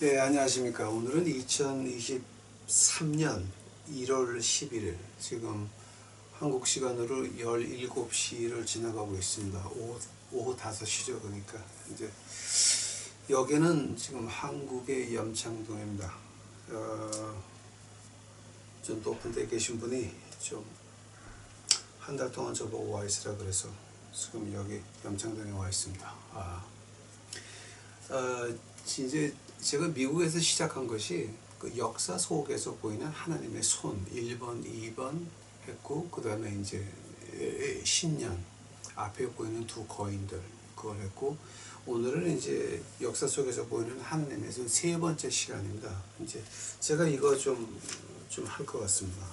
네, 안녕하십니까. 오늘은 2023년 1월 11일, 지금 한국 시간으로 17시를 지나가고 있습니다. 오후 5시죠. 그러니까 이제 여기는 지금 한국의 염창동입니다. 좀 높은 데 계신 분이 좀 한 달 동안 저보고 와 있으라 그래서 지금 여기 염창동에 와 있습니다. 이제 제가 미국에서 시작한 것이 그 역사 속에서 보이는 하나님의 손 1번, 2번 했고, 그 다음에 이제 신년 앞에 보이는 두 거인들 그걸 했고, 오늘은 이제 역사 속에서 보이는 하나님의 손 세 번째 시간입니다. 이제 제가 이거 좀 할 것 같습니다.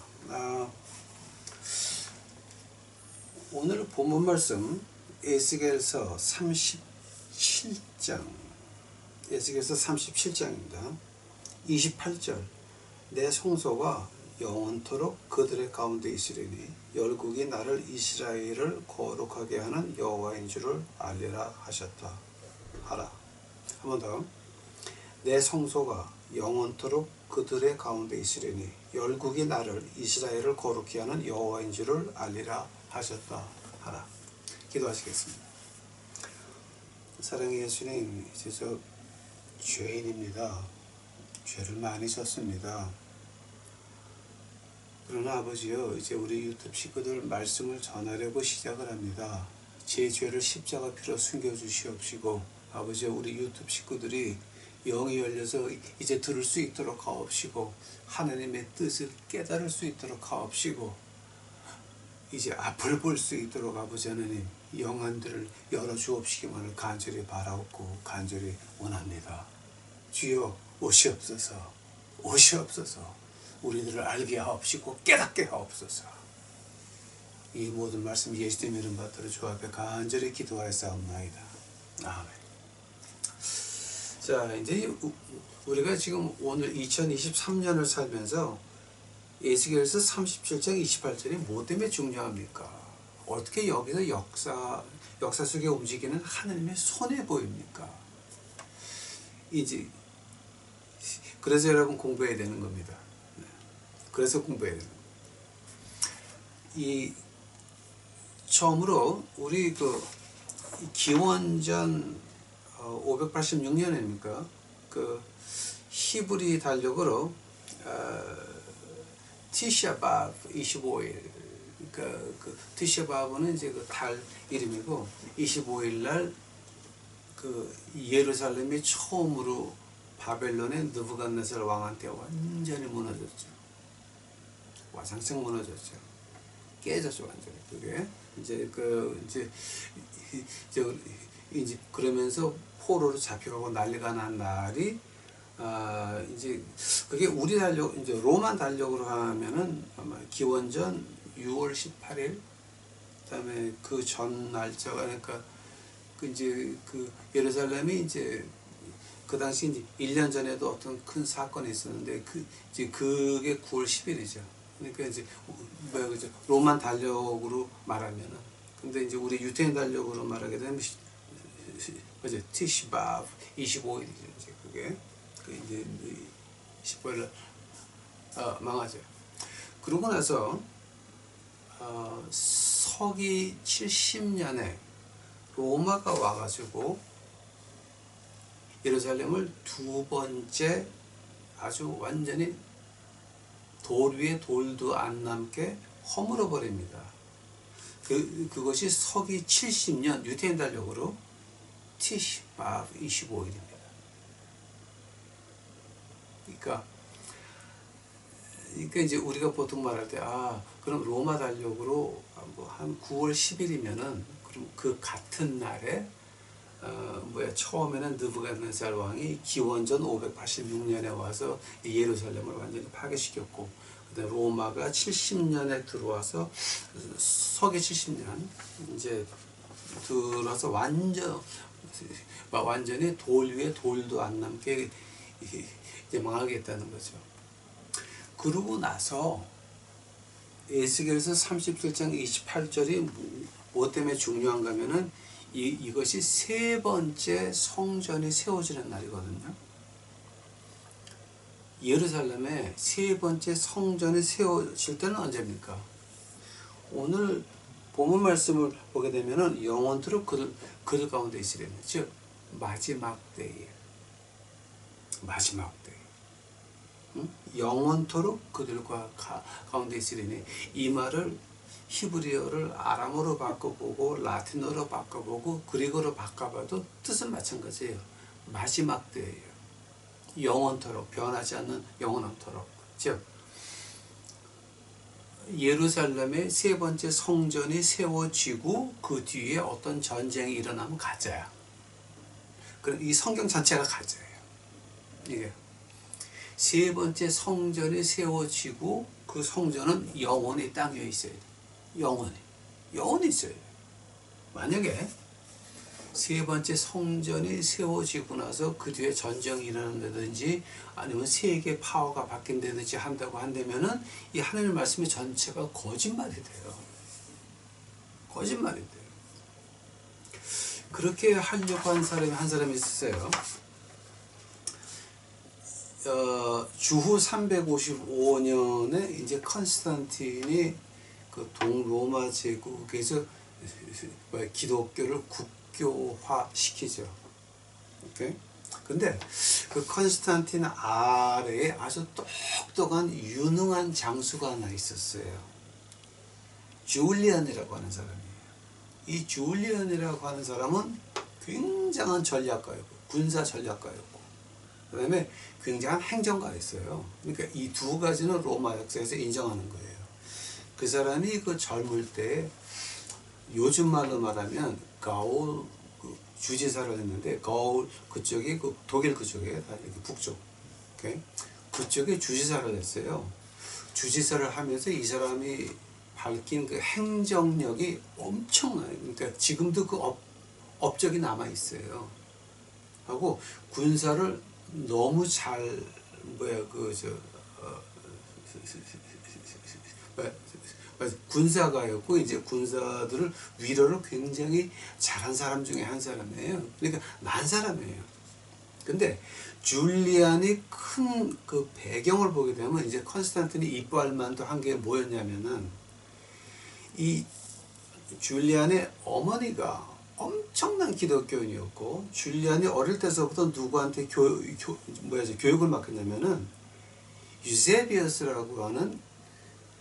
오늘 본문 말씀 에스겔서 37장, 에스겔서 37장입니다. 28절, 내 성소가 영원토록 그들의 가운데 있으리니 열국이 나를 이스라엘을 거룩하게 하는 여호와인 줄을 알리라 하셨다 하라. 한 번 더. 내 성소가 영원토록 그들의 가운데 있으리니 열국이 나를 이스라엘을 거룩히 하는 여호와인 줄을 알리라 하셨다 하라. 기도하시겠습니다. 사랑의 예수님, 이제 저 죄인입니다. 죄를 많이 졌습니다. 그러나 아버지요, 이제 우리 유튜브 식구들 말씀을 전하려고 시작을 합니다. 제 죄를 십자가 피로 숨겨주시옵시고, 아버지요, 우리 유튜브 식구들이 영이 열려서 이제 들을 수 있도록 하옵시고, 하나님의 뜻을 깨달을 수 있도록 하옵시고, 이제 앞을 볼 수 있도록 아버지 하나님 영안들을 열어주옵시기만을 간절히 바라옵고 간절히 원합니다. 주여 오시옵소서, 오시옵소서. 우리들을 알게 하옵시고 깨닫게 하옵소서. 이 모든 말씀 예수님의 이름 받들어 주 앞에 간절히 기도하였사옵나이다. 아멘. 자, 이제 우리가 지금 오늘 2023년을 살면서 에스겔서 37장 28절이 뭐 때문에 중요합니까? 어떻게 여기서 역사 속에 움직이는 하나님의 손에 보입니까? 이제 그래서 여러분 공부해야 되는 겁니다. 그래서 공부해야 되는 겁니다. 이 처음으로 우리 그 기원전 586년입니까? 그 히브리 달력으로 티샤바브 25일, 그 티샤바브는 이제 그 달 이름이고, 25일 날 그 예루살렘이 처음으로 바벨론의 느부갓네살 왕한테 완전히 무너졌죠. 와장창 무너졌죠. 깨졌죠, 완전히. 그게 이제 이제 그러면서 포로로 잡혀가고 난리가 난 날이, 이제 그게 우리 달력, 이제 로마 달력으로 하면은 아마 기원전 6월 18일, 그다음에 그 전 날짜가, 그러니까 그 이제 그 예루살렘이 이제 그 당시 이제 1년 전에도 어떤 큰 사건이 있었는데, 이제 그게 9월 10일이죠. 그러니까 이제 그죠, 로만 달력으로 말하면은. 근데 이제 우리 유태인 달력으로 말하게 되면 그죠, 티시바브 25일이죠. 이제 그게 이제 15일 망하죠. 그러고 나서 서기 70년에 로마가 와가지고 예루살렘을 두 번째 아주 완전히 돌 위에 돌도 안 남게 허물어 버립니다. 그것이 서기 70년 유태인 달력으로 티시바브 25일입니다. 그러니까 이제 우리가 보통 말할 때, 그럼 로마 달력으로 뭐 한 9월 10일이면은, 그럼 그 같은 날에 처음에는 느부갓네살 왕이 기원전 586년에 와서 예루살렘을 완전히 파괴시켰고, 그다음에 로마가 70년에 들어와서 서기 70년 이제 들어와서 완전히 돌 위에 돌도 안 남게 이제 망하게 했다는 거죠. 그러고 나서 에스겔서 37장 28절이 뭐 때문에 중요한가 하면은, 이것이 세 번째 성전이 세워지는 날이거든요. 예루살렘에 세 번째 성전이 세워질 때는 언제입니까? 오늘 본문 말씀을 보게 되면은 영원토록 그들 가운데 있으려는, 즉 마지막 때에, 마지막 때, 응? 영원토록 그들과 가운데 있으려니, 이 말을 히브리어를 아람어로 바꿔보고 라틴어로 바꿔보고 그리고로 바꿔봐도 뜻은 마찬가지예요. 마지막 때예요. 영원토록, 변하지 않는 영원토록. 즉 예루살렘의 세 번째 성전이 세워지고 그 뒤에 어떤 전쟁이 일어나면 가짜야. 그럼 이 성경 전체가 가짜예요. 이게 세 번째 성전이 세워지고 그 성전은 영원히 땅 위에 있어야 돼. 영원히 있어야 돼. 만약에 세 번째 성전이 세워지고 나서 그 뒤에 전쟁이 일어난다든지 아니면 세계 파워가 바뀐다든지 한다고 한다면은 이 하나님의 말씀의 전체가 거짓말이 돼요. 거짓말이 돼요. 그렇게 하려고 한 사람이 한 사람이 있었어요. 주후 355년에 이제 컨스탄틴이 그 동로마 제국에서 기독교를 국교화시키죠. 오케이? 근데 그 컨스탄틴 아래에 아주 똑똑한 유능한 장수가 하나 있었어요. 줄리안이라고 하는 사람이에요. 이 줄리안이라고 하는 사람은 굉장한 전략가였고 군사 전략가였고 그 다음에 굉장한 행정가였어요. 그러니까 이 두 가지는 로마 역사에서 인정하는 거예요. 그 사람이 그 젊을 때 요즘 말로 말하면 가울 그 주지사를 했는데, 가울 그쪽이 그 독일 그쪽에 이렇게 북쪽, 오케이? 그쪽에 주지사를 했어요. 주지사를 하면서 이 사람이 밝힌 그 행정력이 엄청나요. 그러니까 지금도 그 업적이 남아 있어요. 하고 군사를 너무 잘 군사가였고 이제 군사들을 위로를 굉장히 잘한 사람 중에 한 사람이에요. 그러니까 난 사람이에요. 근데 줄리안이 큰 그 배경을 보게 되면 이제 컨스탄틴이 이뻐할 만도 한 게 뭐였냐면은 이 줄리안의 어머니가 엄청난 기독교인이었고 줄리안이 어릴 때서부터 누구한테 교육을 맡겼냐면은 유세비어스라고 하는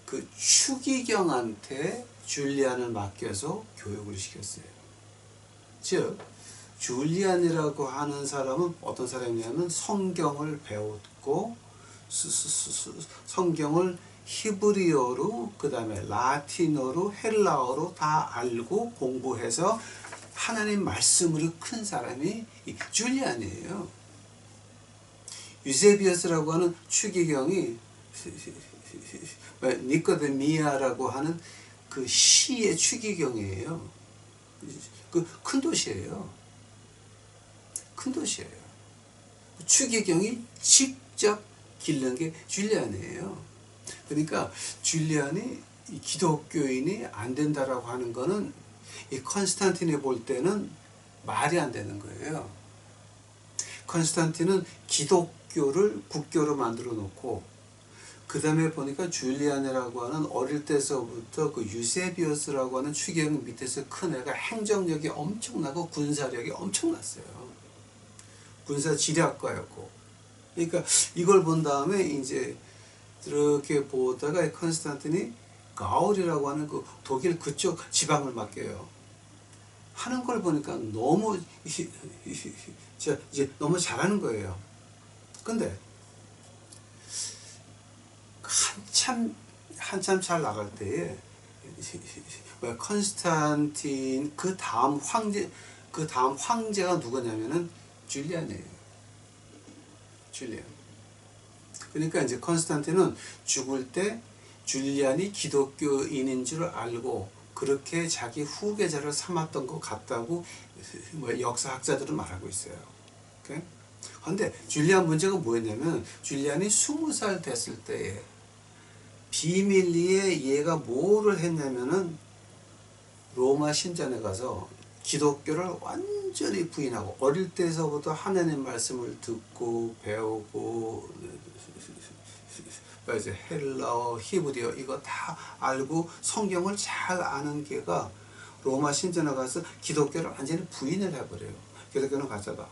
그 추기경한테 줄리안을 맡겨서 교육을 시켰어요. 즉 줄리안이라고 하는 사람은 어떤 사람이냐면 성경을 배웠고 성경을 히브리어로 그 다음에 라틴어로 헬라어로 다 알고 공부해서 하나님 말씀으로 큰 사람이 이 줄리안이에요. 유세비어스라고 하는 추기경이 니코데미아라고 하는 그 시의 추기경이에요. 그 큰 도시예요. 큰 도시예요. 추기경이 직접 기른 게 줄리안이에요. 그러니까 줄리안이 기독교인이 안 된다라고 하는 거는 이 컨스탄틴이 볼 때는 말이 안 되는 거예요. 컨스탄틴은 기독교를 국교로 만들어 놓고 그 다음에 보니까 줄리안이라고 하는 어릴 때서부터 그 유세비어스라고 하는 추기경 밑에서 큰 애가 행정력이 엄청나고 군사력이 엄청났어요. 군사 지략가였고. 그러니까 이걸 본 다음에 이제 이렇게 보다가 컨스탄틴이 가울이라고 하는 그 독일 그쪽 지방을 맡겨요. 하는 걸 보니까 너무 이제 너무 잘하는 거예요. 근데 한참 잘 나갈 때에 컨스탄틴 그 다음 황제가 누구냐면은 줄리안이에요. 줄리안. 그러니까 이제 컨스탄틴은 죽을 때 줄리안이 기독교인인 줄 알고 그렇게 자기 후계자를 삼았던 것 같다고 역사학자들은 말하고 있어요. 그런데 줄리안 문제가 뭐였냐면 줄리안이 20살 됐을 때에 비밀리에 얘가 뭐를 했냐면은 로마 신전에 가서 기독교를 완전히 부인하고 어릴 때서부터 하나님 말씀을 듣고 배우고 이제 헬라어, 히브리어 이거 다 알고 성경을 잘 아는 걔가 로마 신전에 가서 기독교를 완전히 부인을 해버려요. 기독교는 가짜다.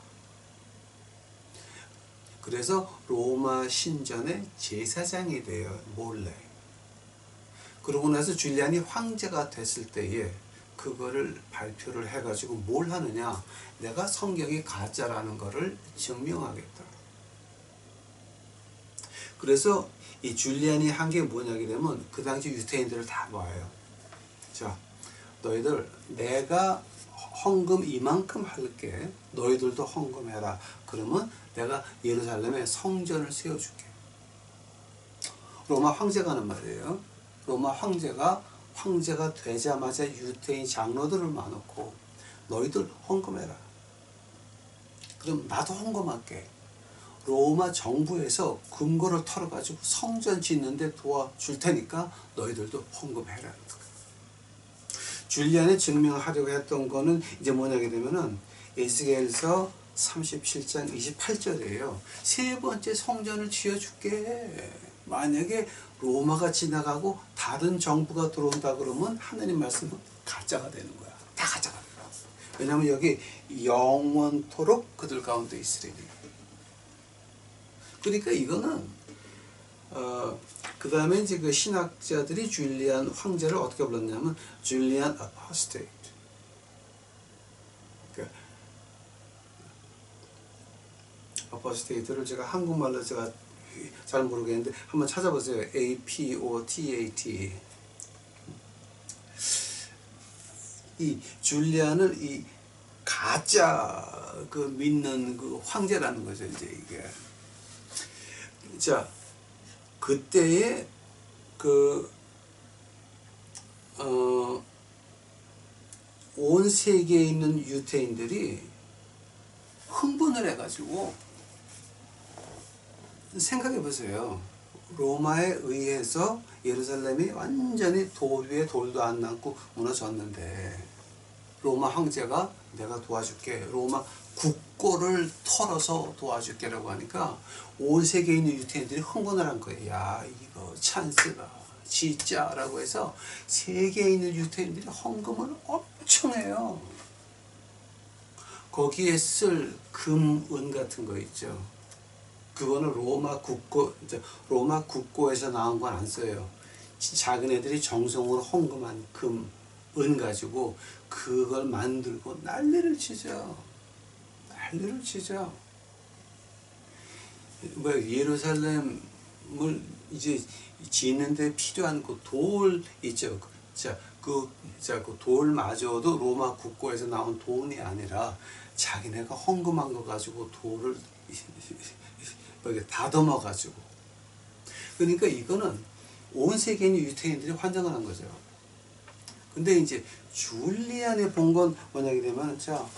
그래서 로마 신전의 제사장이 돼요. 몰래. 그러고 나서 줄리안이 황제가 됐을 때에 그거를 발표를 해가지고 뭘 하느냐, 내가 성경이 가짜라는 거를 증명하겠다. 그래서 이 줄리안이 한 게 뭐냐게 되면 그 당시 유대인들을 다 모아요. 자, 너희들 내가 헌금 이만큼 할게. 너희들도 헌금해라. 그러면 내가 예루살렘에 성전을 세워줄게. 로마 황제가 하는 말이에요. 로마 황제가 되자마자 유대인 장로들을 모아놓고 너희들 헌금해라. 그럼 나도 헌금할게. 로마 정부에서 금고를 털어가지고 성전 짓는데 도와줄 테니까 너희들도 헌금해라. 줄리안이 증명하려고 했던 거는 이제 뭐냐게 되면은 에스겔서 37장 28절이에요. 세 번째 성전을 지어줄게. 만약에 로마가 지나가고 다른 정부가 들어온다 그러면 하나님 말씀은 가짜가 되는 거야. 다 가짜가 되는 거야. 왜냐하면 여기 영원토록 그들 가운데 있으리니. 그러니까 이거는 그 다음에 이제 그 신학자들이 줄리안 황제를 어떻게 불렀냐면 줄리안 아포스테이트. 그러니까 아포스테이트를 제가 한국말로 제가 잘 모르겠는데 한번 찾아보세요. APOTAT. 이 줄리안을 이 가짜 그 믿는 그 황제라는 거죠. 이제 이게. 자, 그때에 온 세계에 있는 유대인들이 흥분을 해가지고 생각해 보세요. 로마에 의해서 예루살렘이 완전히 돌 위에 돌도 안 남고 무너졌는데 로마 황제가 내가 도와줄게. 로마 국고를 털어서 도와줄게라고 하니까 온 세계에 있는 유대인들이 흥분을 한 거예요. 야, 이거 찬스다. 진짜라고 해서 세계에 있는 유대인들이 헌금을 엄청 해요. 거기에 쓸 금, 은 같은 거 있죠. 그거는 로마 국고에서 나온 건 안 써요. 작은 애들이 정성으로 헌금한 금, 은 가지고 그걸 만들고 난리를 치죠. 난리를 치죠. 뭐 예루살렘을 이제 짓는데 필요한 그 돌 있죠. 그 돌마저도 로마 국고에서 나온 돈이 아니라 자기네가 헌금한 거 가지고 돌을 다듬어 가지고. 그러니까 이거는 온 세계에 있는 유대인들이 환장을 한 거죠. 근데 이제 줄리안이 본 건 뭐냐게 되면, 자,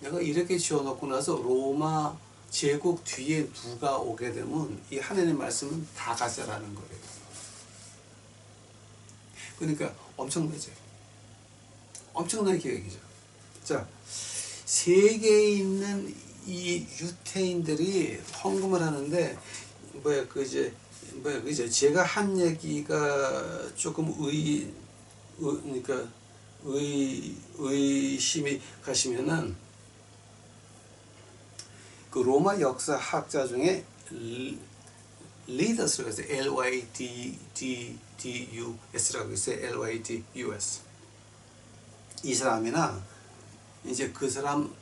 내가 이렇게 지어놓고 나서 로마 제국 뒤에 누가 오게 되면 이 하나님 말씀은 다 가짜라는 거예요. 그러니까 엄청나죠. 엄청난 계획이죠. 자, 세계에 있는 이 유태인들이 헌금을 하는데 제가 한 얘기가 조금 그러니까 의심이 가시면은 그 로마 역사 학자 중에 리더스라고 해서 LYDDUS라고 있어요. LYDUS. 이 사람이나 이제 그 사람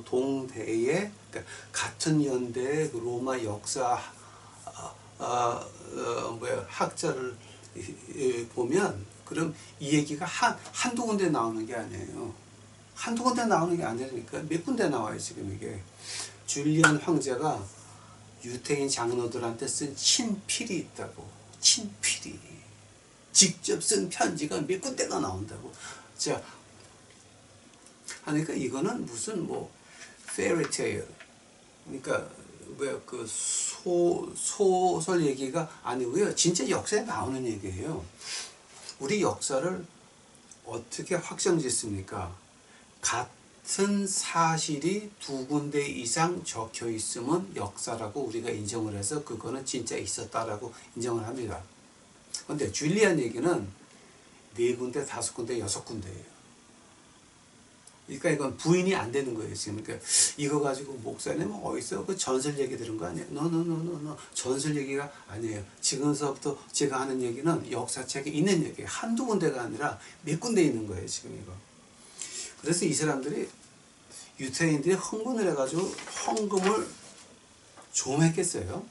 동대에, 그러니까 같은 연대의 그 로마 역사 학자를 보면, 그럼 이 얘기가 한두 군데 나오는 게 아니에요. 한두 군데 나오는 게 아니니까 몇 군데 나와요. 지금 이게 줄리안 황제가 유태인 장로들한테 쓴 친필이 있다고. 친필이 직접 쓴 편지가 몇 군데가 나온다고. 자, 하니까 이거는 무슨 뭐 페어리테일, 그러니까 그 소설 얘기가 아니고요. 진짜 역사에 나오는 얘기예요. 우리 역사를 어떻게 확정짓습니까? 같은 사실이 두 군데 이상 적혀 있으면 역사라고 우리가 인정을 해서 그거는 진짜 있었다라고 인정을 합니다. 근데 줄리안 얘기는 네 군데, 다섯 군데, 여섯 군데예요. 그러니까 이건 부인이 안 되는 거예요, 지금. 그러니까 이거 가지고 목사님은 어디서 그 전설 얘기 들은 거 아니에요? 노. 전설 얘기가 아니에요. 지금서부터 제가 하는 얘기는 역사책에 있는 얘기예요. 한두 군데가 아니라 몇 군데 있는 거예요, 지금 이거. 그래서 이 사람들이, 유태인들이 흥분을 해가지고 헌금을 좀 했겠어요.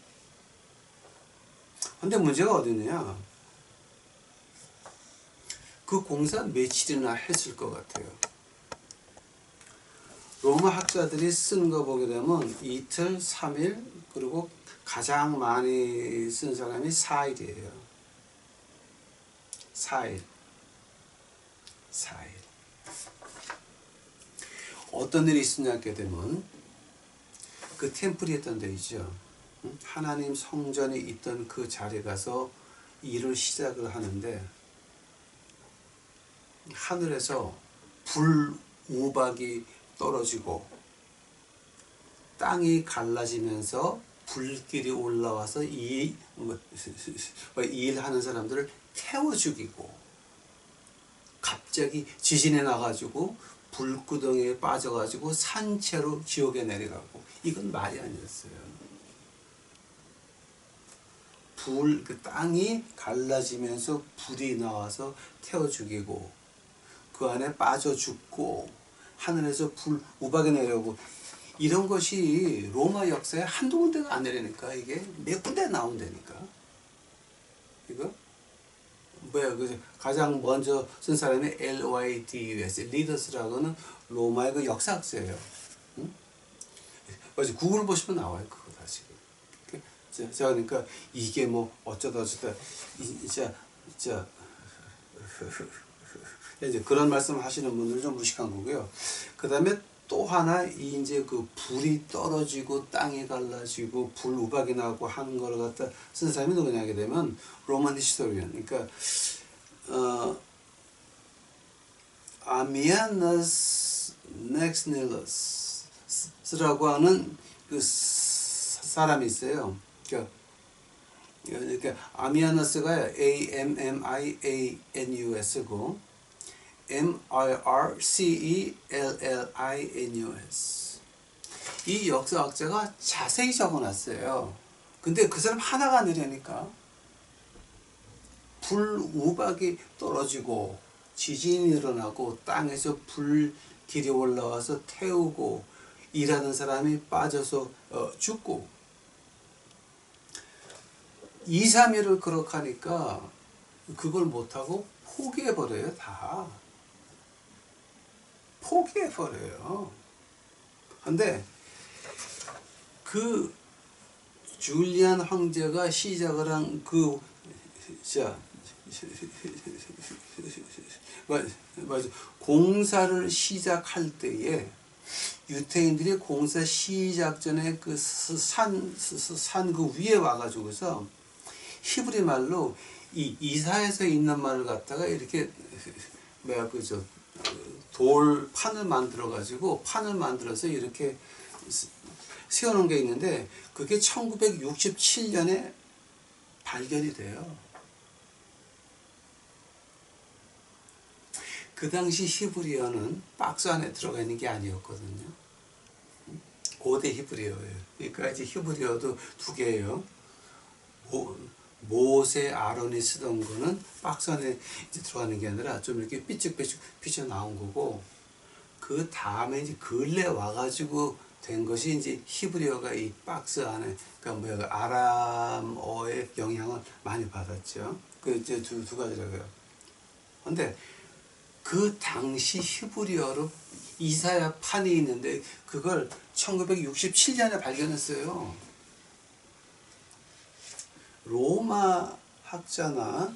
근데 문제가 어디냐? 그 공사 며칠이나 했을 것 같아요. 로마 학자들이 쓴 거 보게 되면 이틀, 3일, 그리고 가장 많이 쓴 사람이 4일이에요. 4일. 어떤 일이 있었냐 하게 되면 그 템플이 있던 데 있죠. 하나님 성전이 있던 그 자리에 가서 일을 시작을 하는데 하늘에서 불우박이 떨어지고 땅이 갈라지면서 불길이 올라와서 일하는 사람들을 태워 죽이고 갑자기 지진에 나가지고 불구덩이에 빠져가지고 산채로 지옥에 내려가고 이건 말이 아니었어요. 그 땅이 갈라지면서 불이 나와서 태워 죽이고 그 안에 빠져 죽고 하늘에서 우박이 내려오고 이런 것이 로마 역사에 한두 군데가 아니라니까. 이게 몇 군데 나온다니까. 이거 뭐야, 그 가장 먼저 쓴 사람이 LYDUS 리더스라고는 로마의 그 역사학자예요. 응? 맞아, 구글 보시면 나와요, 그거 다 지금. 자, 그러니까 이게 뭐 어쩌다 진짜 이제 그런 말씀 하시는 분들 좀 무식한 거고요. 그 다음에 또 하나 이제 그 불이 떨어지고 땅이 갈라지고 불 우박이 나고 하는 걸 갖다 쓴 사람이 누구냐 하게 되면 로만 히스토리언. 그러니까 아미아너스 넥스닐러스라고 하는 그 사람이 있어요. 그러니까 아미아너스가 AMMIANUS고 MIRCELLINUS. 이 역사학자가 자세히 적어놨어요. 근데 그 사람 하나가 아니라니까. 불우박이 떨어지고 지진이 일어나고 땅에서 불길이 올라와서 태우고 일하는 사람이 빠져서 죽고 2, 3일을 그렇게 하니까 그걸 못하고 포기해버려요. 다 포기해버려요. 근데 그 줄리안 황제가 시작을 한 그 맞아, 공사를 시작할 때에 유태인들이 공사 시작 전에 그 산 그 위에 와가지고서 히브리 말로 이 이사에서 있는 말을 갖다가 이렇게 뭐야 그저 돌 판을 만들어 가지고 판을 만들어서 이렇게 세워놓은 게 있는데 그게 1967년에 발견이 돼요. 그 당시 히브리어는 박스 안에 들어가 있는 게 아니었거든요. 고대 히브리어예요. 그러니까 이제 히브리어도 두 개예요. 모세, 아론이 쓰던 거는 박스 안에 이제 들어가는 게 아니라 좀 이렇게 삐죽삐죽 삐져 나온 거고, 그 다음에 이제 근래 와가지고 된 것이 이제 히브리어가 이 박스 안에, 그러니까 뭐야, 아람어의 영향을 많이 받았죠. 그 이제 두 가지라고요. 근데 그 당시 히브리어로 이사야 판이 있는데 그걸 1967년에 발견했어요. 로마 학자나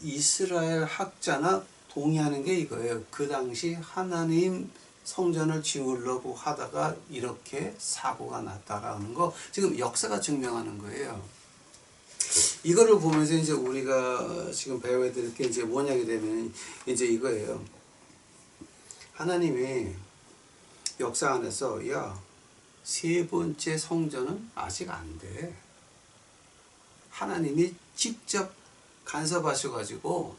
이스라엘 학자나 동의하는 게 이거예요. 그 당시 하나님 성전을 지으려고 하다가 이렇게 사고가 났다라는 거 지금 역사가 증명하는 거예요. 이거를 보면서 이제 우리가 지금 배워야 될 게 이제 뭐냐게 되면 이제 이거예요. 하나님이 역사 안에서 야, 세 번째 성전은 아직 안 돼. 하나님이 직접 간섭하셔가지고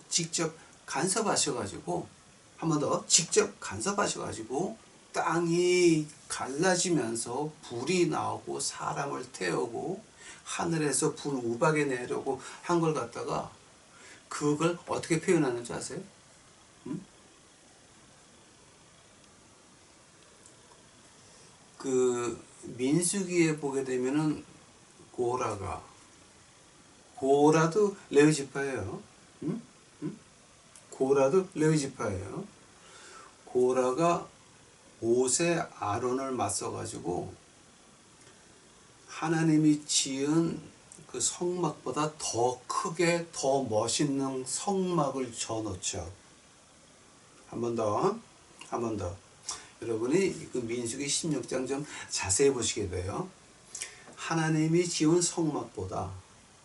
한 번 더 직접 간섭하셔가지고 땅이 갈라지면서 불이 나오고 사람을 태우고 하늘에서 불 우박이 내려고 한 걸 갖다가 그걸 어떻게 표현하는지 아세요? 음? 그 민수기에 보게 되면은 고라도 레위 지파예요. 음? 고라도 레위 지파예요. 고라가 모세 아론을 맞서 가지고 하나님이 지은 그 성막보다 더 크게 더 멋있는 성막을 져놓죠. 한 번 더. 여러분이 그 민수기 16장 좀 자세히 보시게 돼요. 하나님이 지은 성막보다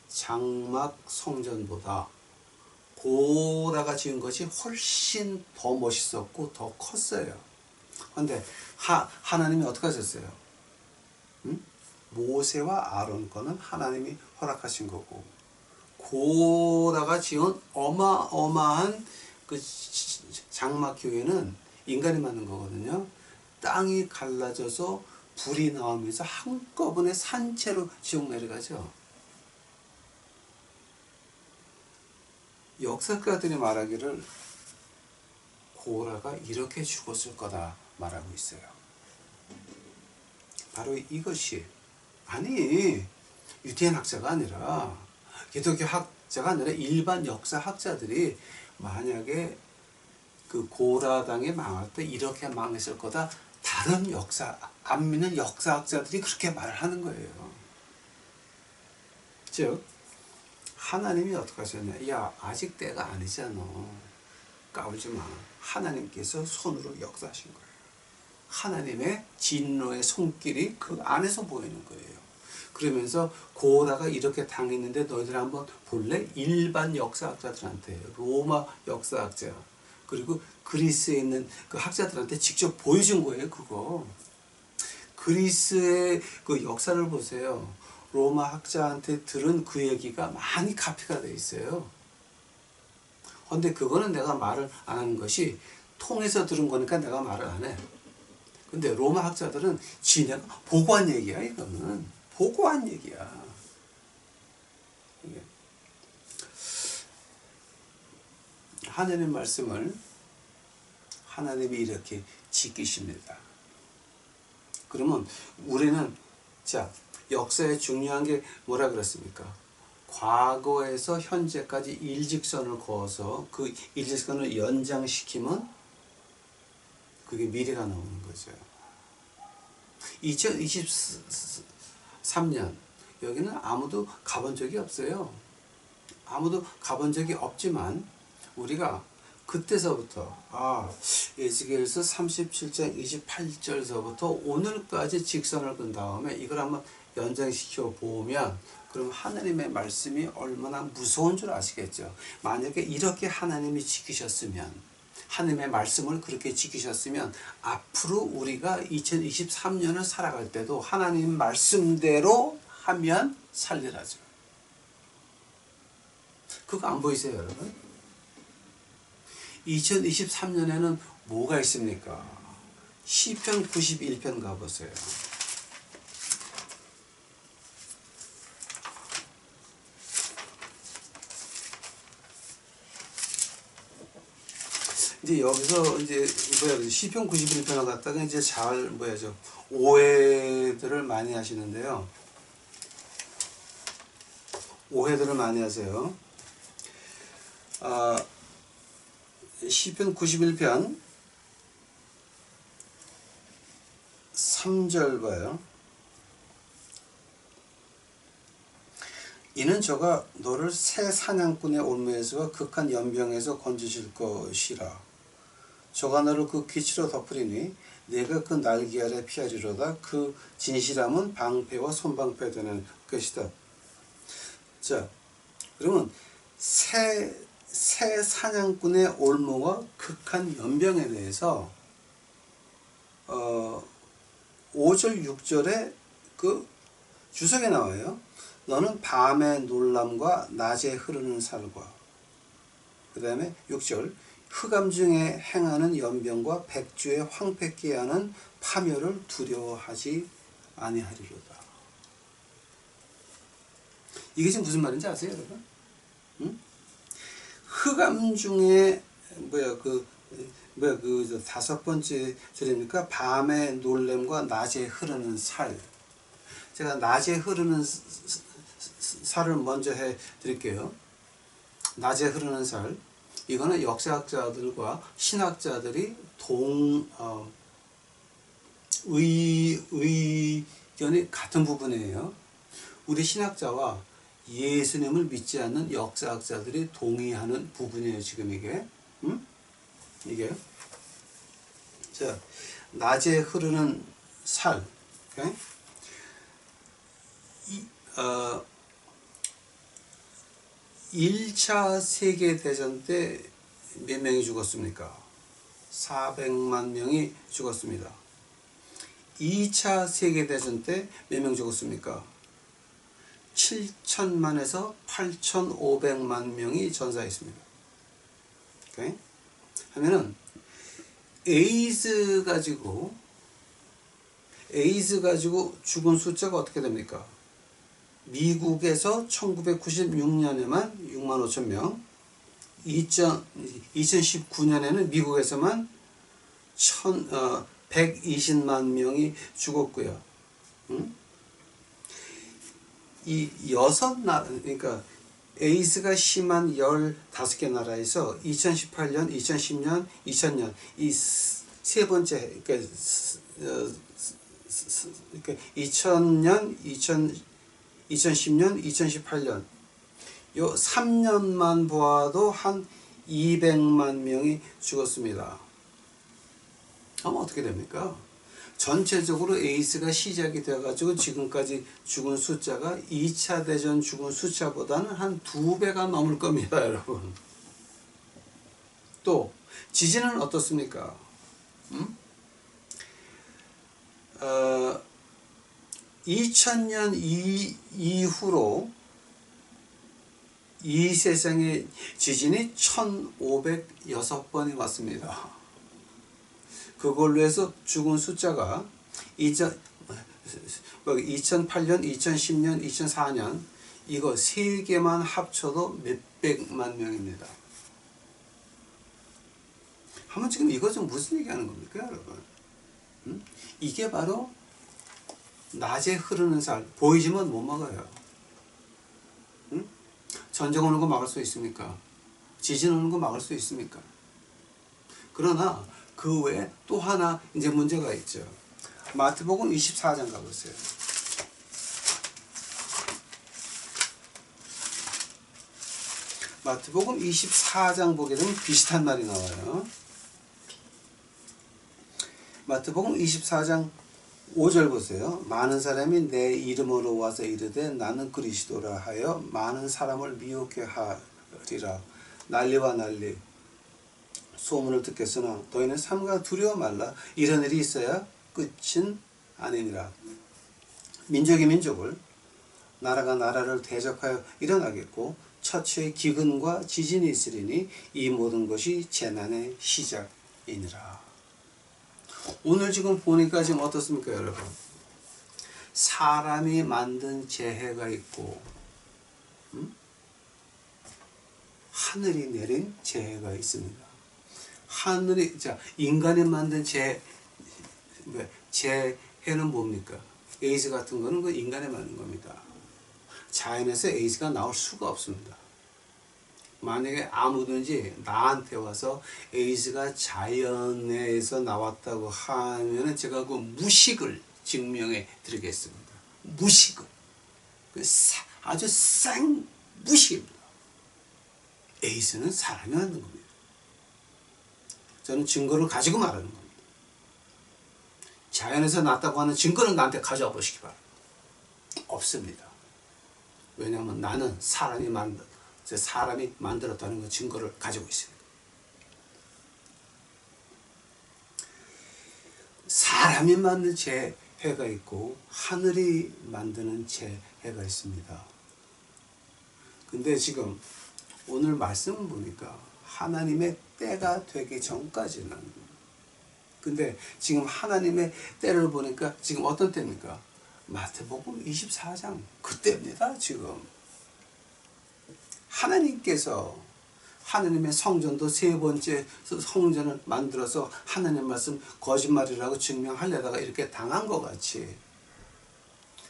장막 성전보다 고라가 지은 것이 훨씬 더 멋있었고 더 컸어요. 그런데 하나님이 어떻게 하셨어요? 모세와 아론 거는 하나님이 허락하신 거고 고라가 지은 어마어마한 그 장막 교회는 인간이 만든 거거든요. 땅이 갈라져서 불이 나오면서 한꺼번에 산채로 지옥 내려가죠. 역사가들이 말하기를 고라가 이렇게 죽었을 거다 말하고 있어요. 바로 이것이 유대인 학자가 아니라 기독교 학자가 아니라 일반 역사학자들이 만약에 그 고라당에 망할 때 이렇게 망했을 거다 다른 안 믿는 역사학자들이 그렇게 말을 하는 거예요. 즉 하나님이 어떻게 하셨냐? 야, 아직 때가 아니잖아. 까불지 마. 하나님께서 손으로 역사하신 거예요. 하나님의 진노의 손길이 그 안에서 보이는 거예요. 그러면서 고라가 이렇게 당했는데 너희들 한번 볼래? 일반 역사학자들한테, 로마 역사학자, 그리고 그리스에 있는 그 학자들한테 직접 보여준 거예요, 그거. 그리스의 그 역사를 보세요. 로마 학자한테 들은 그 얘기가 많이 카피가 돼 있어요. 근데 그거는 내가 말을 안 하는 것이 통해서 들은 거니까 내가 말을 안 해. 근데 로마 학자들은 지네가 보고한 얘기야, 이거는. 보고한 얘기야. 하나님 말씀을 하나님이 이렇게 지키십니다. 그러면 우리는 역사에 중요한 게 뭐라 그랬습니까? 과거에서 현재까지 일직선을 그어서 그 일직선을 연장시키면 그게 미래가 나오는 거죠. 2023년 여기는 아무도 가본 적이 없어요. 아무도 가본 적이 없지만 우리가 그때서부터 에스겔서 37장 28절서부터 오늘까지 직선을 끈 다음에 이걸 한번 연장시켜 보면 그럼 하나님의 말씀이 얼마나 무서운 줄 아시겠죠. 만약에 이렇게 하나님이 지키셨으면, 하나님의 말씀을 그렇게 지키셨으면 앞으로 우리가 2023년을 살아갈 때도 하나님 말씀대로 하면 살리라죠. 그거 안 보이세요, 여러분? 2023년에는 뭐가 있습니까? 시편 91편 가보세요. 이제 여기서 시편 91편을 갖다가 이제 오해들을 많이 하시는데요. 오해들을 많이 하세요. 시편 91편 3절 봐요. 이는 저가 너를 새 사냥꾼의 올무에서와 극한 연병에서 건지실 것이라. 저가 너를 그 귀치로 덮으리니 내가 그 날개 아래 피하리로다. 그 진실함은 방패와 손방패 되는 것이다. 자, 그러면 새 사냥꾼의 올무와 극한 연병에 대해서 5절 6절에 그 주석에 나와요. 너는 밤의 놀람과 낮에 흐르는 살과, 그 다음에 6절 흑암 중에 행하는 연병과 백주에 황폐케 하는 파멸을 두려워하지 아니하리로다. 이게 지금 무슨 말인지 아세요, 여러분? 응? 흑암 중에 다섯 번째 절입니까? 밤의 놀램과 낮에 흐르는 살. 제가 낮에 흐르는 살을 먼저 해 드릴게요. 낮에 흐르는 살. 이거는 역사학자들과 신학자들이 의견이 같은 부분이에요. 우리 신학자와 예수님을 믿지 않는 역사학자들이 동의하는 부분이에요, 지금 이게. 이게. 자, 낮에 흐르는 살. 오케이? 1차 세계대전 때 몇 명이 죽었습니까? 400만 명이 죽었습니다. 2차 세계대전 때 몇 명 죽었습니까? 7천만에서 8,500만 명이 전사했습니다. 오케이? 하면은 에이즈 가지고 죽은 숫자가 어떻게 됩니까? 미국에서 1996년에만 6만 5천 명, 2019년에는 미국에서만 120만 명이 죽었고요. 이 6나라, 그러니까 에이즈가 심한 15개 나라에서 2018년, 2010년, 2000년 이 세 번째, 그러니까 2000년, 2010년, 2018년 요 3년만 보아도 한 200만 명이 죽었습니다. 그럼 어떻게 됩니까? 전체적으로 에이즈가 시작이 되어가지고 지금까지 죽은 숫자가 2차 대전 죽은 숫자보다는 한 2배가 넘을 겁니다, 여러분. 또 지진은 어떻습니까? 2000년 이후로 이 세상에 지진이 1506번이 왔습니다. 그걸로 해서 죽은 숫자가 2008년, 2010년, 2004년 이거 세 개만 합쳐도 몇백만 명입니다. 한번 지금 이거 좀 무슨 얘기하는 겁니까, 여러분? 이게 바로 낮에 흐르는 살. 보이지만 못 막아요. 전쟁 오는 거 막을 수 있습니까? 지진 오는 거 막을 수 있습니까? 그러나 그 외에 또 하나 이제 문제가 있죠. 마태복음 24장 가보세요. 마태복음 24장 보게 되면 비슷한 말이 나와요. 마태복음 24장 5절 보세요. 많은 사람이 내 이름으로 와서 이르되 나는 그리스도라 하여 많은 사람을 미혹해 하리라. 난리와 난리 소문을 듣겠으나 너희는 삼가 두려워 말라. 이런 일이 있어야 끝은 아니니라. 민족이 민족을, 나라가 나라를 대적하여 일어나겠고 처처의 기근과 지진이 있으리니 이 모든 것이 재난의 시작이니라. 오늘 지금 보니까 지금 어떻습니까, 여러분? 사람이 만든 재해가 있고, 하늘이 내린 재해가 있습니다. 인간이 만든 재해는 뭡니까? 에이즈 같은 거는 그 인간이 만든 겁니다. 자연에서 에이즈가 나올 수가 없습니다. 만약에 아무든지 나한테 와서 에이즈가 자연에서 나왔다고 하면은 제가 그 무식을 증명해 드리겠습니다. 무식을. 아주 생 무식입니다. 에이즈는 사람이 만든 겁니다. 저는 증거를 가지고 말하는 겁니다. 자연에서 났다고 하는 증거는 나한테 가져와 보시기 바랍니다. 없습니다. 왜냐하면 나는 사람이 만들었다는 그 증거를 가지고 있습니다. 사람이 만든 재해가 있고 하늘이 만드는 재해가 있습니다. 근데 지금 오늘 말씀 보니까 하나님의 때가 되기 전까지는, 근데 지금 하나님의 때를 보니까 지금 어떤 때입니까? 마태복음 24장 그때입니다. 지금 하나님께서 하나님의 성전도 세 번째 성전을 만들어서 하나님 말씀 거짓말이라고 증명하려다가 이렇게 당한 것 같이,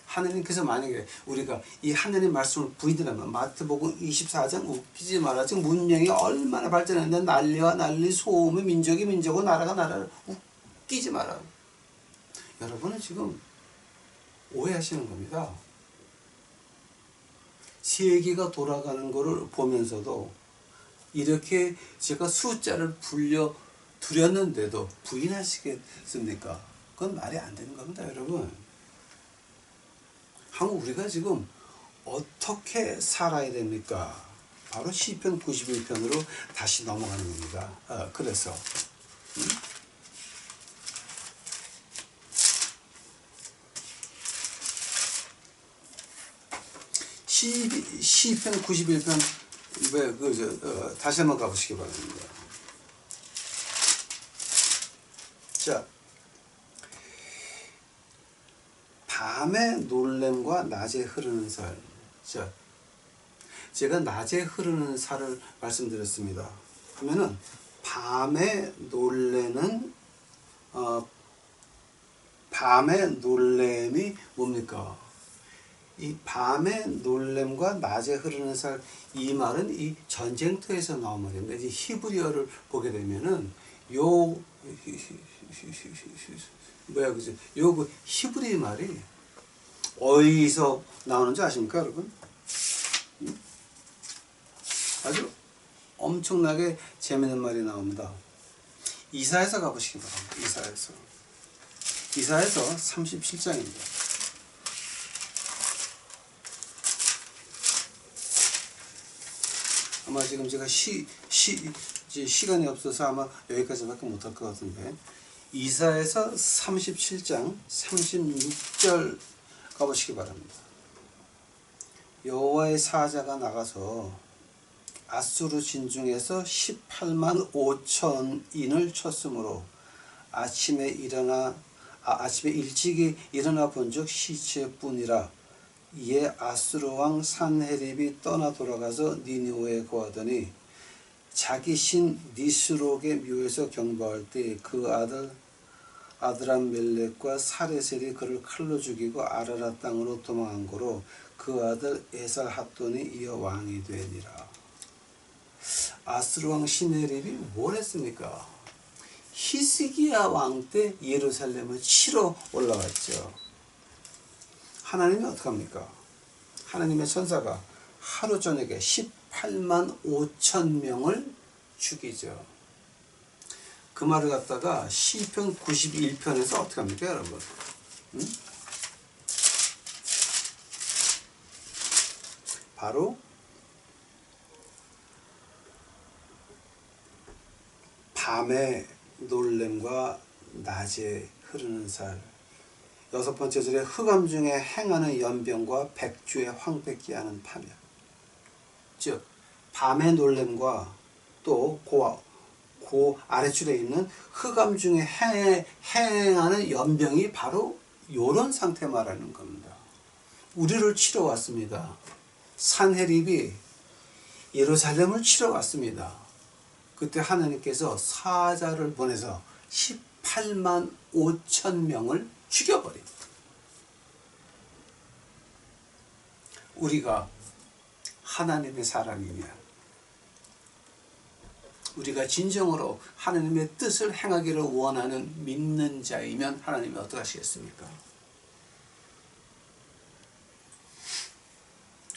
하나님께서 만약에 우리가 이 하나님 말씀을 부인하면 마태복음 24장 웃기지 마라. 지금 문명이 얼마나 발전했는데 난리와 난리, 소음이 민족이 민족고 나라가 나라를, 웃기지 마라. 여러분은 지금 오해하시는 겁니다. 세계가 돌아가는 것을 보면서도 이렇게 제가 숫자를 불려드렸는데도 부인하시겠습니까? 그건 말이 안 되는 겁니다, 여러분. 한국 우리가 지금 어떻게 살아야 됩니까? 바로 시편 91편으로 다시 넘어가는 겁니다. 그래서 시편 91편 다시 한번 가보시기 바랍니다. 자, 밤의 놀램과 낮에 흐르는 살. 자, 제가 낮에 흐르는 살을 말씀드렸습니다. 그러면은 밤에 놀래는 밤의 놀램이 뭡니까? 이 밤의 놀램과 낮에 흐르는 살, 이 말은 이 전쟁터에서 나온 말입니다. 이제 히브리어를 보게 되면은 요 히브리 말이 어디서 나오는지 아십니까, 여러분? 아주 엄청나게 재미있는 말이 나옵니다. 이사야서 가보시기 바랍니다. 이사야서 37장입니다. 아마 지금 제가 시간이 없어서 아마 여기까지밖에 못할 것 같은데, 이사야서 37장 36절 가보시기 바랍니다. 여호와의 사자가 나가서 아수르 진중에서 18만 5천인을 쳤으므로 아침에 일찍이 일어나 본즉 시체뿐이라. 이에 아수르 왕 산헤립이 떠나 돌아가서 니느웨에 거하더니 자기 신 니스록의 묘에서 경배할 때 그 아들 아드람멜렉과 사레셀이 그를 칼로 죽이고 아라라 땅으로 도망한 거로 그 아들 에살핫돈이 이어 왕이 되니라. 아수르 왕 산헤립이 뭘 했습니까? 히스기야 왕 때 예루살렘을 치러 올라왔죠. 하나님이 어떡합니까? 하나님의 천사가 하루 저녁에 18만 5천 명을 죽이죠. 그 말을 갖다가 시편 91편에서 어떻게 합니까, 여러분? 바로 밤의 놀램과 낮에 흐르는 살. 6번째 절에 흑암 중에 행하는 연병과 백주에 황폐케 하는 파멸. 즉 밤의 놀램과 또 그 아래줄에 있는 흑암 중에 행하는 연병이 바로 이런 상태 말하는 겁니다. 우리를 치러 왔습니다. 산헤립이 예루살렘을 치러 왔습니다. 그때 하나님께서 사자를 보내서 18만 5천 명을 죽여버립니다. 우리가 하나님의 사람이면, 우리가 진정으로 하나님의 뜻을 행하기를 원하는 믿는 자이면 하나님이 어떻게 하시겠습니까?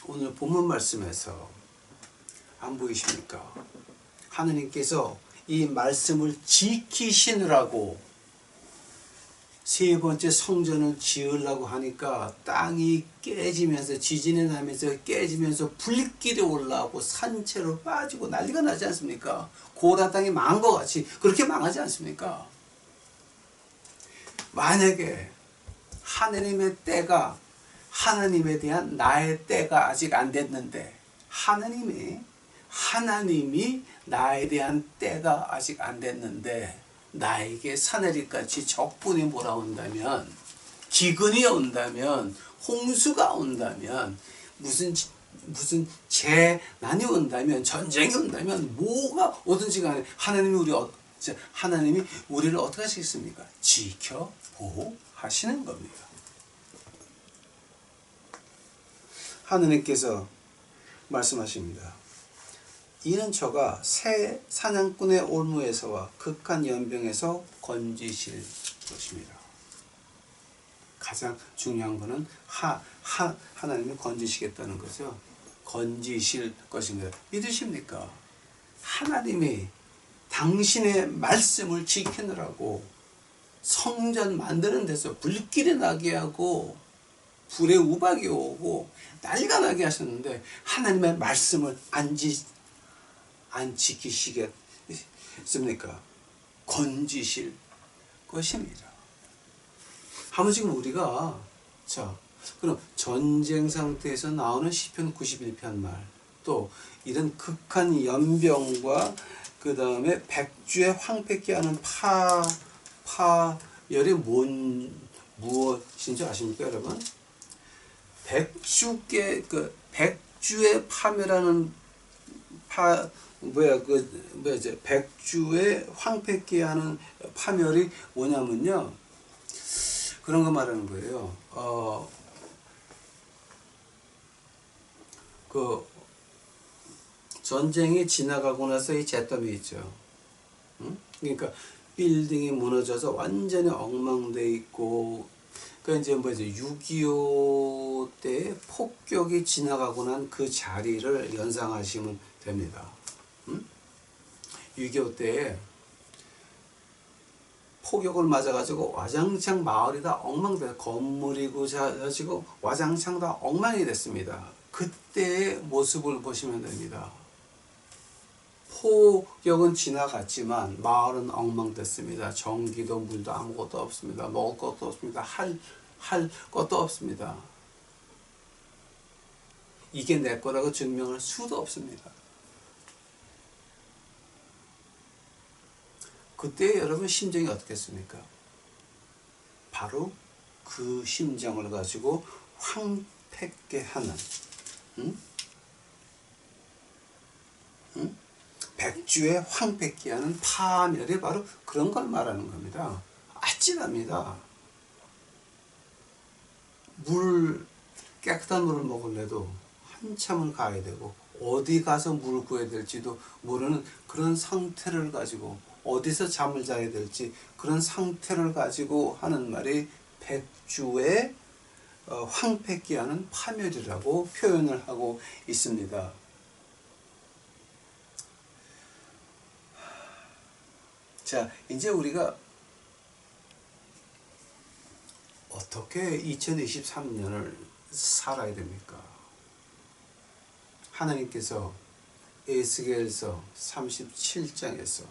오늘 본문 말씀에서 안 보이십니까? 하나님께서 이 말씀을 지키시느라고 세 번째 성전을 지으려고 하니까 땅이 깨지면서, 지진이 나면서 깨지면서 불길이 올라오고 산채로 빠지고 난리가 나지 않습니까? 고라 땅이 망한 것 같이 그렇게 망하지 않습니까? 만약에 하나님의 때가, 하나님에 대한 나의 때가 아직 안 됐는데, 하나님이 나에 대한 때가 아직 안 됐는데 나에게 사내리같이 적군이 몰아온다면, 기근이 온다면, 홍수가 온다면, 무슨 재난이 온다면, 전쟁이 온다면, 뭐가 오든지 간에 하나님이 우리를 어떻게 하시겠습니까? 지켜 보호하시는 겁니다. 하느님께서 말씀하십니다. 이는 저가 새 사냥꾼의 올무에서와 극한 연병에서 건지실 것입니다. 가장 중요한 것은 하나님이 건지시겠다는 거죠. 건지실 것입니다. 믿으십니까? 하나님이 당신의 말씀을 지키느라고 성전 만드는 데서 불길이 나게 하고 불의 우박이 오고 난리가 나게 하셨는데 하나님의 말씀을 안 지키시겠습니까? 건지실 것입니다. 한번 지금 우리가 그럼 전쟁 상태에서 나오는 시편 91편 말, 또 이런 극한 연병과 그 다음에 백주의 황폐케 하는 파열이 무엇인지 아십니까, 여러분? 백주의 파멸하는 백주의 황폐케 하는 파멸이 뭐냐면요, 그런 거 말하는 거예요. 그 전쟁이 지나가고 나서 이 잿더미 있죠. 그러니까 빌딩이 무너져서 완전히 엉망돼 있고, 그러니까 이제 6.25 때 폭격이 지나가고 난 그 자리를 연상하시면 됩니다. 6.25 때에 폭격을 맞아가지고 와장창 마을이 다 엉망돼서 건물이고 자지고 와장창 다 엉망이 됐습니다. 그때의 모습을 보시면 됩니다. 폭격은 지나갔지만 마을은 엉망됐습니다. 전기도 물도 아무것도 없습니다. 먹을 것도 없습니다. 할 것도 없습니다. 이게 내 거라고 증명할 수도 없습니다. 그때 여러분 심정이 어떻겠습니까? 바로 그 심정을 가지고 황폐케 하는 백주의 황폐케 하는 파멸이 바로 그런 걸 말하는 겁니다. 아찔합니다. 깨끗한 물을 먹으려도 한참을 가야 되고 어디 가서 물을 구해야 될지도 모르는 그런 상태를 가지고, 어디서 잠을 자야 될지 그런 상태를 가지고 하는 말이 백주의 황폐케 하는 파멸이라고 표현을 하고 있습니다. 자, 이제 우리가 어떻게 2023년을 살아야 됩니까? 하나님께서 에스겔서 37장에서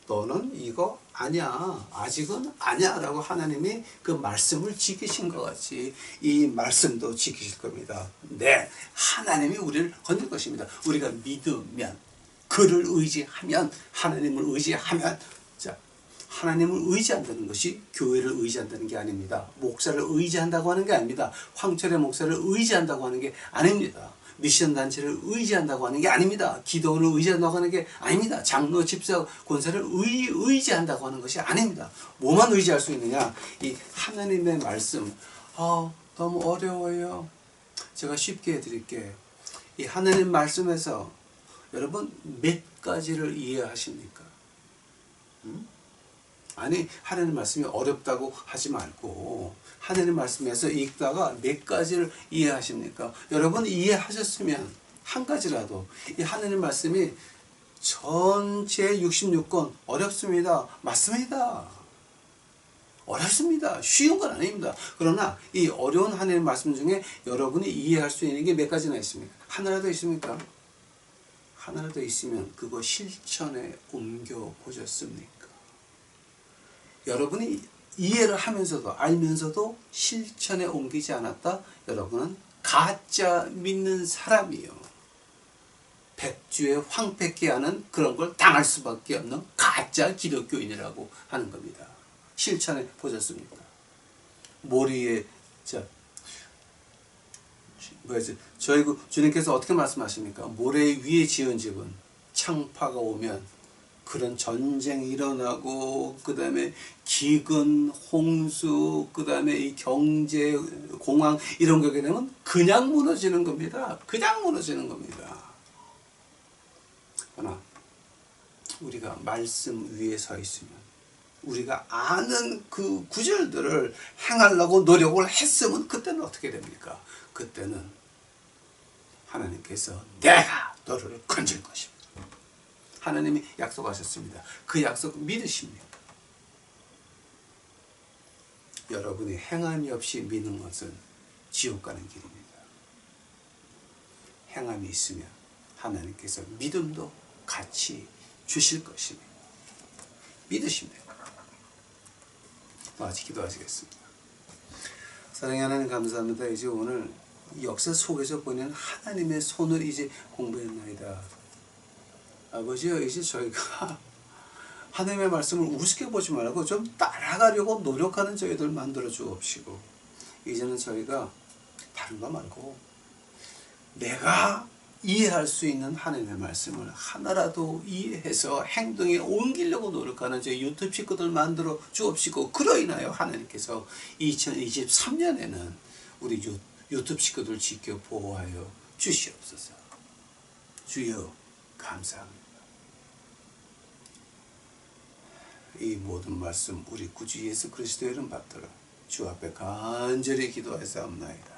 너는 이거 아니야, 아직은 아니야 라고 하나님이 그 말씀을 지키신 것 같이 이 말씀도 지키실 겁니다. 네, 하나님이 우리를 건질 것입니다. 우리가 믿으면, 그를 의지하면, 하나님을 의지하면, 하나님을 의지한다는 것이 교회를 의지한다는 게 아닙니다. 목사를 의지한다고 하는 게 아닙니다. 황철의 목사를 의지한다고 하는 게 아닙니다. 미션 단체를 의지한다고 하는 게 아닙니다. 기도원을 의지한다고 하는 게 아닙니다. 장로, 집사, 권사를 의지한다고 하는 것이 아닙니다. 뭐만 의지할 수 있느냐? 이 하나님의 말씀. 너무 어려워요. 제가 쉽게 해드릴게요. 이 하나님 말씀에서 여러분 몇 가지를 이해하십니까? 아니, 하나님 말씀이 어렵다고 하지 말고 하나님 말씀에서 읽다가 몇 가지를 이해하십니까? 여러분 이해하셨으면 한 가지라도, 이 하나님 말씀이 전체 66권 어렵습니다. 맞습니다. 어렵습니다. 쉬운 건 아닙니다. 그러나 이 어려운 하나님 말씀 중에 여러분이 이해할 수 있는 게 몇 가지나 있습니까? 하나라도 있습니까? 하나라도 있으면 그거 실천에 옮겨 보셨습니까? 여러분이 이해를 하면서도 알면서도 실천에 옮기지 않았다. 여러분은 가짜 믿는 사람이요. 백주에 황폐케 하는 그런 걸 당할 수밖에 없는 가짜 기독교인이라고 하는 겁니다. 실천해 보셨습니까? 모리에 저희 주님께서 어떻게 말씀하십니까? 모래 위에 지은 집은 창파가 오면 그런 전쟁이 일어나고 그 다음에 기근, 홍수, 그 다음에 이 경제 공황 이런 거게 되면 그냥 무너지는 겁니다. 그냥 무너지는 겁니다. 그러나 우리가 말씀 위에 서 있으면 우리가 아는 그 구절들을 행하려고 노력을 했으면 그때는 어떻게 됩니까? 그때는 하나님께서 내가 너를 건질 것입니다. 하나님이 약속하셨습니다. 그 약속 믿으십니까? 여러분이 행함이 없이 믿는 것은 지옥 가는 길입니다. 행함이 있으면 하나님께서 믿음도 같이 주실 것입니다. 믿으십니까? 같이 기도하시겠습니다. 사랑의 하나님 감사합니다. 이제 오늘 역사 속에서 보이는 하나님의 손을 이제 공부했나이다. 아버지요, 이제 저희가 하나님의 말씀을 우습게 보지 말고 좀 따라가려고 노력하는 저희들 만들어 주옵시고, 이제는 저희가 다른 거 말고 내가 이해할 수 있는 하나님의 말씀을 하나라도 이해해서 행동에 옮기려고 노력하는 저희 유튜브 식구들 만들어 주옵시고, 그로 인하여 하나님께서 2023년에는 우리 유튜브 식구들 지켜 보호하여 주시옵소서. 주여 감사합니다. 이 모든 말씀 우리 구주 예수 그리스도의 이름 받들어 주 앞에 간절히 기도하사옵나이다.